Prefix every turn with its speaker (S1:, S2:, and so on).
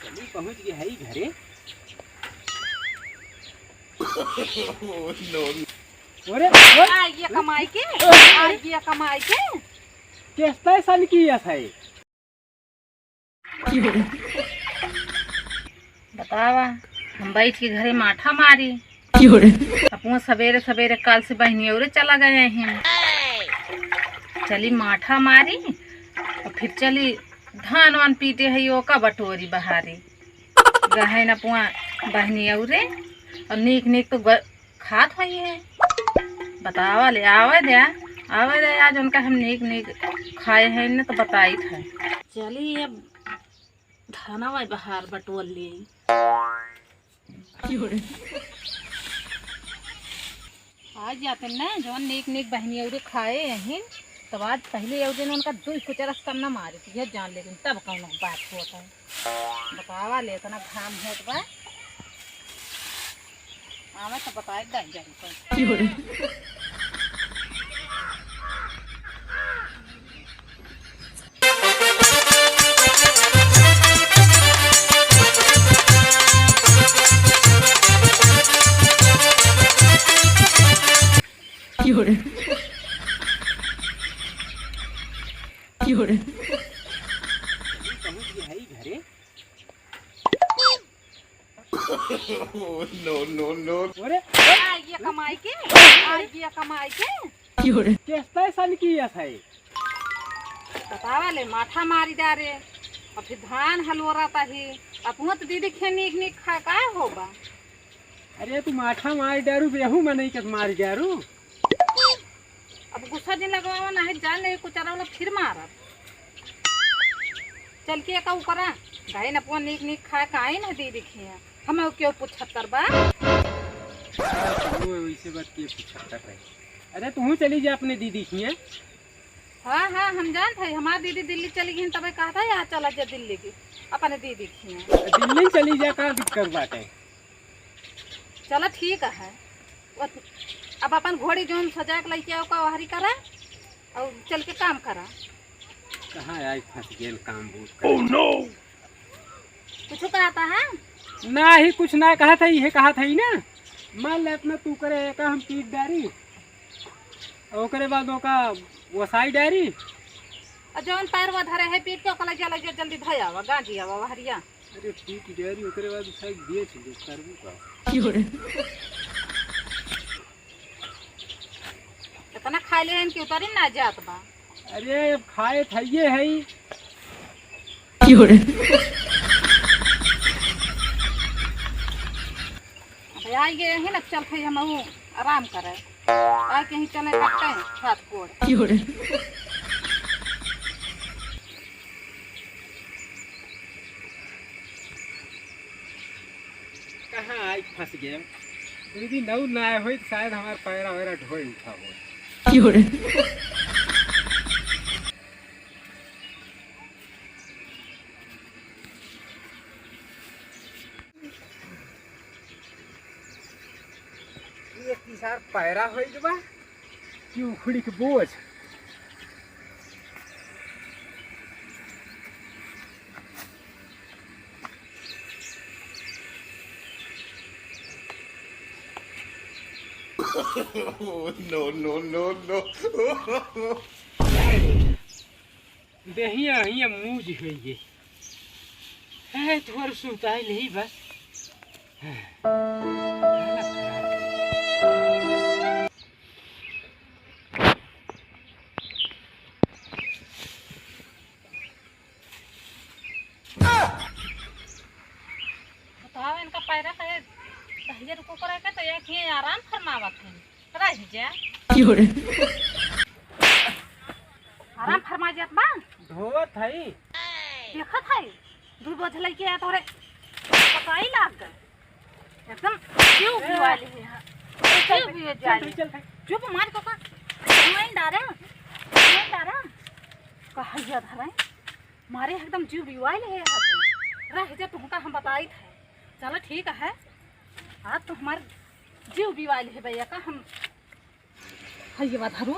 S1: चली पहुंच गई है घरे।
S2: अरे
S3: ये कमाई के ये कमाई के
S2: कैसा सन किया है
S3: बतावा। हम बैठ के घरे माठा मारी अपना सवेरे सवेरे काल से बहनी और चला गए हैं। चली माठा मारी और फिर चली धान वान पीटे है का बटोरी बहारी गहे न पुआ बहनी और नीक नीक तो खात हुई है। बतावा ले आवे दे आज उनका हम नीक नीक खाए हैं न तो बताई था। चली अब धाना वाई बहार बटोर ले आज जाते न जो नीक नीक बहनी और खाए हैं तब आज पहले एक दिन उनका दूध को चरस कम न मारे थी जान लेकिन तब कौन बात होता है। बतावा ले इतना घाम होत बा आवे तो बताए दे जाई
S2: अरे
S3: ये कमाई के
S2: कैसा सन किया है
S3: बतावा ले माठा मारी जा रे और फिर धान हलवा रहा ही अपना तो दीदी खे नीक नीक खा का होगा।
S2: अरे तू माठा मार डारू बेहू में नहीं कर मार डारू।
S3: अब गुस्सा दिन लगवावा ना है जान ले कुछ वाला फिर मारा चल के का करा गाय न अपना नीक नीक खा काहे ना दीदी खे हमें क्यों पूछतर बा
S2: वैसे बात के पूछतर है। अरे तू चली जा अपने दीदी की।
S3: हाँ हाँ हम जानते हैं हमारी दीदी दिल्ली चली गई तब कहा था यहाँ चला जा दिल्ली की अपने दीदी की
S2: दिल्ली चली जा का दिक्कत बात है।
S3: चलो ठीक है अब अपन घोड़ी जो सजा के लेके आओ का हरी करा और चल के काम करा।
S2: कहाँ आई फंस गए काम बूट।
S1: ओह नो
S3: कुछ कहा था है
S2: ना ही कुछ ना कहा था ये कहा था ही ना मान ले अपना तू करे का हम पीट डारी और ओकरे बाद ओका वसाई डारी
S3: जौन पैर वो धरे है पीट के ओकला जला जल्दी धयावा गाजी आवा हरिया।
S2: अरे पीट डारी ओकरे बाद साइड दिए चले करबू का
S3: इतना खा ले हैं कि उतरी ना जात बा।
S2: अरे अब खाए थइए है
S3: आइए यही ना चल हम आराम करे आ कहीं चले कटते हैं हाथ कोड़।
S2: कहाँ आई फंस गए दीदी नौ ना आए हो शायद हमारे पैरा वगैरह ढोई उठा हो। सार पैरा हो बा कि उखड़ी के बोझ
S1: नो नो नो नो
S2: दहिया हिया मूज हो गई है तोहर सुताई नहीं बस।
S3: इनका पैरा का दहिया रुको करे के तो ये कि आराम फरमावत है रह जा आराम फरमा जात बा
S2: धोवत है
S3: देखत है दू बोझ लेके आ तोरे पकाई लाग गए एकदम क्यों वाली है चल भी जाली चुप मार को का मैं डारे कहिया धरे मारे एकदम जीव बिवाइल है रह जा तुमका हम बताई थे। चलो ठीक है आज तो हमारे जीव बिवाइल है भैया का हम है ये बात धरो